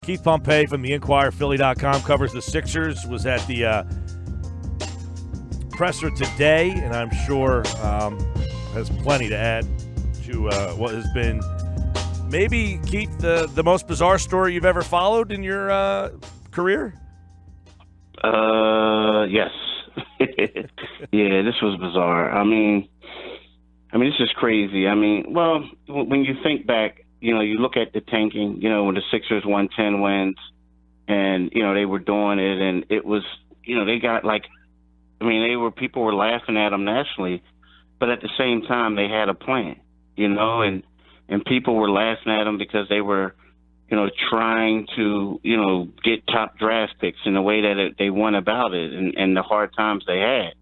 Keith Pompey from the Inquirer, Philly.com, covers the Sixers, was at the presser today, and I'm sure has plenty to add to what has been maybe, Keith, the most bizarre story you've ever followed in your career? Yes. Yeah, this was bizarre. I mean, this is crazy. Well, when you think back, you look at the tanking, when the Sixers won 10 wins and, they were doing it, and it was, they got people were laughing at them nationally, but at the same time they had a plan, and people were laughing at them because they were, trying to, get top draft picks in the way that they went about it and the hard times they had.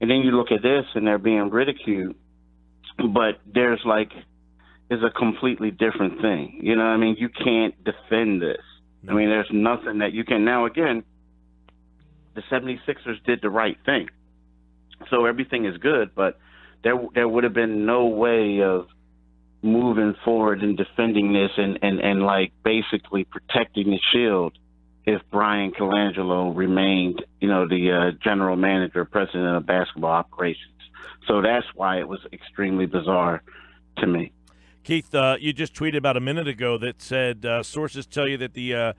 And then you look at this and they're being ridiculed, but there's a completely different thing. You can't defend this. There's nothing that you can. Now, again, the 76ers did the right thing. So everything is good, but there would have been no way of moving forward and defending this and basically protecting the shield if Bryan Colangelo remained, the general manager, president of basketball operations. So that's why it was extremely bizarre to me. Keith, you just tweeted about a minute ago that said sources tell you that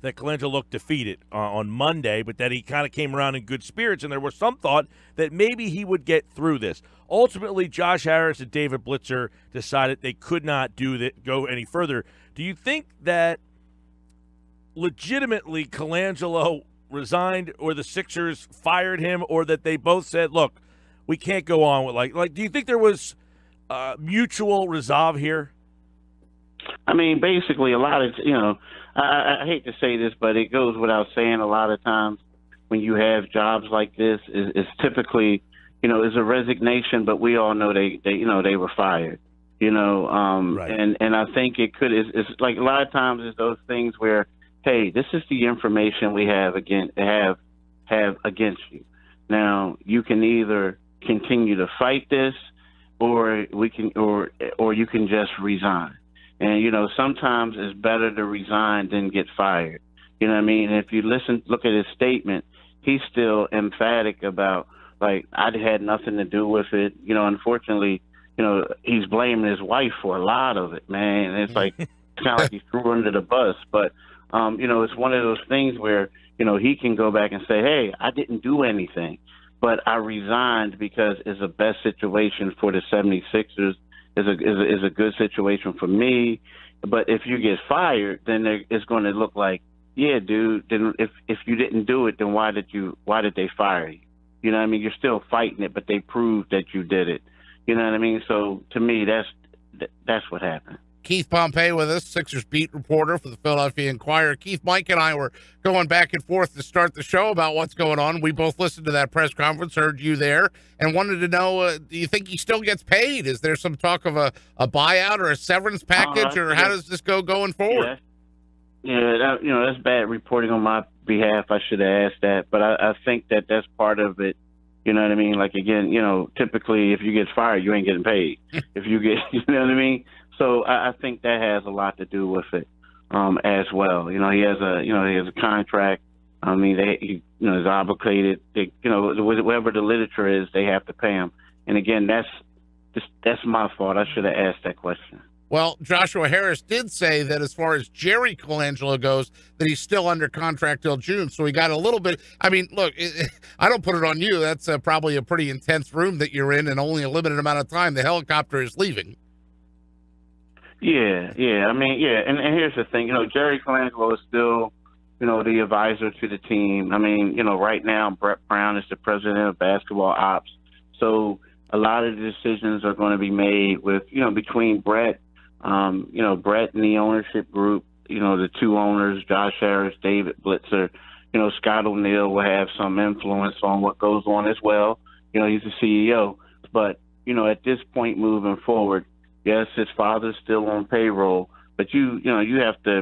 that Colangelo looked defeated on Monday, but that he kind of came around in good spirits, and there was some thought that maybe he would get through this. Ultimately, Josh Harris and David Blitzer decided they could not go any further. Do you think that legitimately Colangelo resigned, or the Sixers fired him, or that they both said, "Look, we can't go on with like"? Do you think there was mutual resolve here? Basically, a lot of, I hate to say this, but it goes without saying, a lot of times when you have jobs like this, it's typically, it's a resignation, but we all know they were fired, Right. And I think it's like a lot of times it's those things where, hey, this is the information we have against you. Now, you can either continue to fight this, or you can just resign. And, sometimes it's better to resign than get fired. If you look at his statement, he's still emphatic about, I had nothing to do with it. Unfortunately, he's blaming his wife for a lot of it, man. And it's kind of like he threw her under the bus. But, it's one of those things where, he can go back and say, hey, I didn't do anything, but I resigned because it's the best situation for the 76ers. Is a good situation for me. But if you get fired, then it's going to look like, yeah, dude, then if you didn't do it, then why did they fire you? You're still fighting it, but they proved that you did it. So to me, that's what happened. Keith Pompey with us, Sixers beat reporter for the Philadelphia Inquirer. Keith, Mike and I were going back and forth to start the show about what's going on. We both listened to that press conference, heard you there, and wanted to know, do you think he still gets paid? Is there some talk of a buyout or a severance package, or how does this go going forward? Yeah, that's bad reporting on my behalf. I should have asked that, but I think that's part of it. You know what I mean? Like, again, typically if you get fired, you ain't getting paid. If you get, you know what I mean? So I think that has a lot to do with it as well. He has a contract. He is obligated. Whatever the literature is, they have to pay him. And again, that's my fault. I should have asked that question. Well, Joshua Harris did say that as far as Jerry Colangelo goes, that he's still under contract till June. So he got a little bit. Look, I don't put it on you. That's probably a pretty intense room that you're in, and only a limited amount of time. The helicopter is leaving. Yeah. And here's the thing. Jerry Colangelo is still, the advisor to the team. Right now, Brett Brown is the president of basketball ops. So a lot of the decisions are going to be made with, between Brett, Brett and the ownership group, the two owners, Josh Harris, David Blitzer, Scott O'Neil will have some influence on what goes on as well. He's the CEO. But, at this point moving forward, yes, his father's still on payroll, but you have to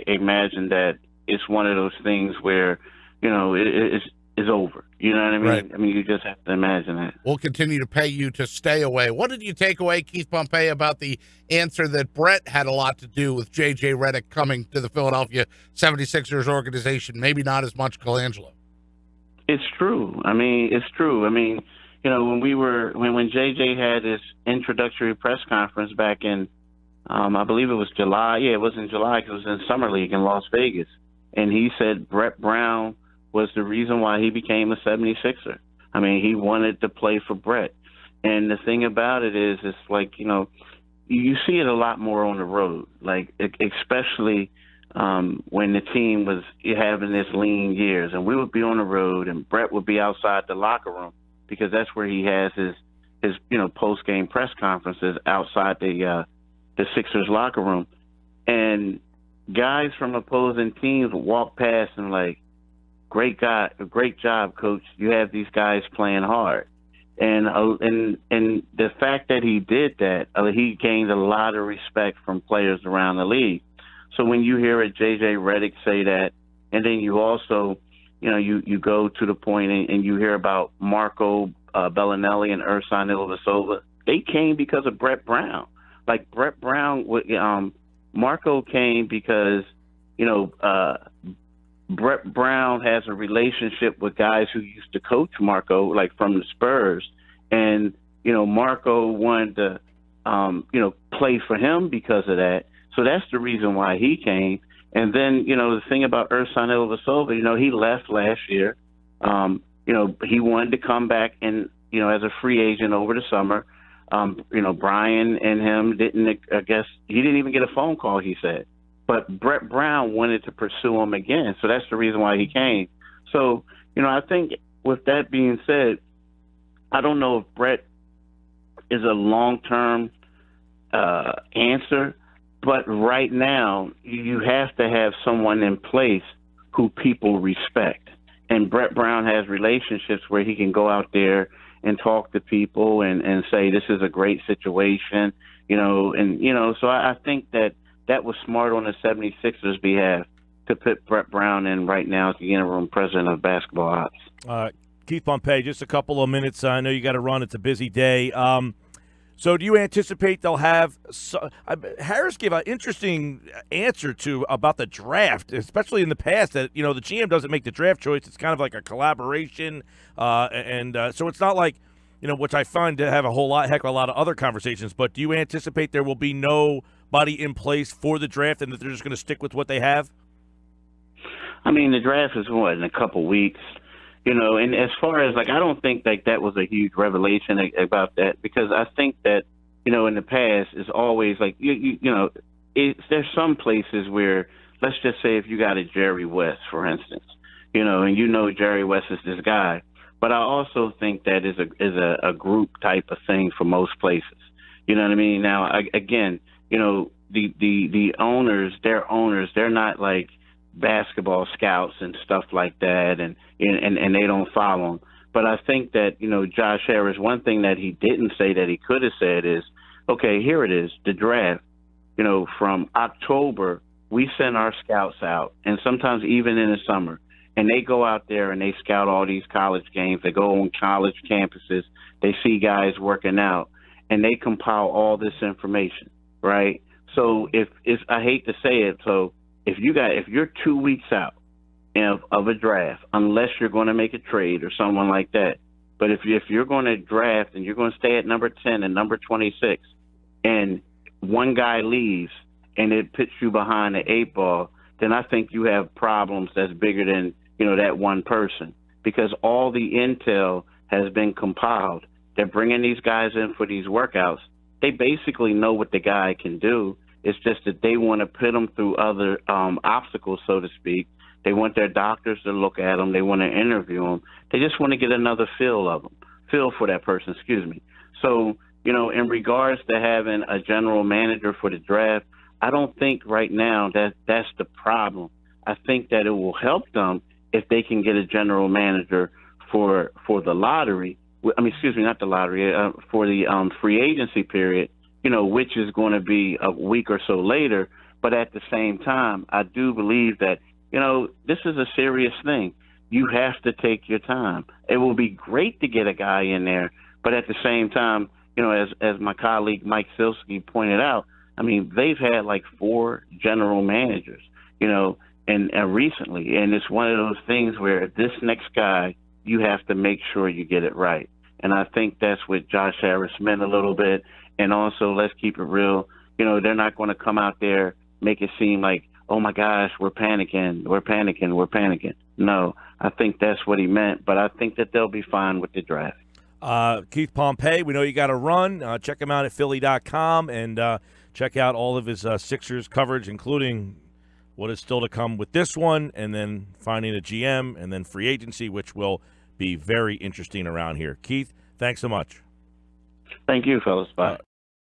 imagine that it's one of those things where, it's is over. You know what I mean? Right. I mean, you just have to imagine that. We'll continue to pay you to stay away. What did you take away, Keith Pompey, about the answer that Brett had a lot to do with J.J. Redick coming to the Philadelphia 76ers organization? Maybe not as much Colangelo. It's true. I mean, it's true. I mean, you know, when JJ had his introductory press conference back in, I believe it was July. Yeah, it was in July because it was in Summer League in Las Vegas. And he said Brett Brown was the reason why he became a 76er. I mean, he wanted to play for Brett. And the thing about it is, it's like, you know, you see it a lot more on the road, like especially when the team was having this lean years. And we would be on the road and Brett would be outside the locker room because that's where he has his you know, post-game press conferences outside the Sixers locker room. And guys from opposing teams would walk past and like, great job, coach. You have these guys playing hard. And the fact that he did that, he gained a lot of respect from players around the league. So when you hear a J.J. Redick say that, and then you also, you know, you go to the point and you hear about Marco Bellinelli and Ersan Ilyasova, they came because of Brett Brown. Like Brett Brown, Marco came because, you know, Brett Brown has a relationship with guys who used to coach Marco, like from the Spurs. And, you know, Marco wanted to, you know, play for him because of that. So that's the reason why he came. And then, you know, the thing about Ersan Ilyasova, you know, he left last year. You know, he wanted to come back and, you know, as a free agent over the summer. You know, Bryan and him didn't, I guess, he didn't even get a phone call, he said. But Brett Brown wanted to pursue him again. So that's the reason why he came. So, you know, I think with that being said, I don't know if Brett is a long-term answer, but right now you have to have someone in place who people respect. And Brett Brown has relationships where he can go out there and talk to people and say, this is a great situation, you know, and, you know, so I think that was smart on the 76ers' behalf to put Brett Brown in right now as the interim president of basketball ops. Keith Pompey, just a couple of minutes. I know you got to run. It's a busy day. So do you anticipate they'll have Harris gave an interesting answer about the draft, especially in the past, that, you know, the GM doesn't make the draft choice. It's kind of like a collaboration. So it's not like, you know, which I find to have a heck of a lot of other conversations. But do you anticipate there will be nobody in place for the draft and that they're just going to stick with what they have? I mean, the draft is in a couple weeks, you know, and as far as, like, I don't think like that was a huge revelation about that, because I think that, you know, in the past it's always like, you know, there's some places where, let's just say if you got a Jerry West, for instance, you know, and you know Jerry West is this guy, but I also think that is a group type of thing for most places. You know what I mean? Now, again, you know, the owners, they're not like basketball scouts and stuff like that, and they don't follow them. But I think that, you know, Josh Harris, one thing that he didn't say that he could have said is, okay, here it is, the draft. You know, from October, we send our scouts out, and sometimes even in the summer, and they go out there and they scout all these college games. They go on college campuses. They see guys working out, and they compile all this information, right? So I hate to say it, so if you're 2 weeks out of a draft, unless you're going to make a trade or someone like that, but if you're going to draft and you're going to stay at number 10 and number 26, and one guy leaves and it puts you behind the 8 ball, then I think you have problems that's bigger than, you know, that one person, because all the intel has been compiled. They're bringing these guys in for these workouts. They basically know what the guy can do. It's just that they want to put them through other obstacles, so to speak. They want their doctors to look at them. They want to interview them. They just want to get another feel for that person, excuse me. So, you know, in regards to having a general manager for the draft, I don't think right now that that's the problem. I think that it will help them if they can get a general manager for the lottery. I mean, excuse me, not the lottery, for the free agency period, you know, which is going to be a week or so later. But at the same time, I do believe that, you know, this is a serious thing. you have to take your time. It will be great to get a guy in there, but at the same time, you know, as my colleague Mike Silsky pointed out, I mean, they've had like 4 general managers, you know, and recently, and it's one of those things where this next guy, you have to make sure you get it right. And I think that's what Josh Harris meant a little bit. And also, let's keep it real. You know, they're not going to come out there, make it seem like, oh my gosh, we're panicking. No, I think that's what he meant. But I think that they'll be fine with the draft. Keith Pompey, we know you got to run. Check him out at Philly.com and check out all of his Sixers coverage, including what is still to come with this one, and then finding a GM, and then free agency, which will be very interesting around here. Keith, thanks so much. Thank you, fellas. Bye.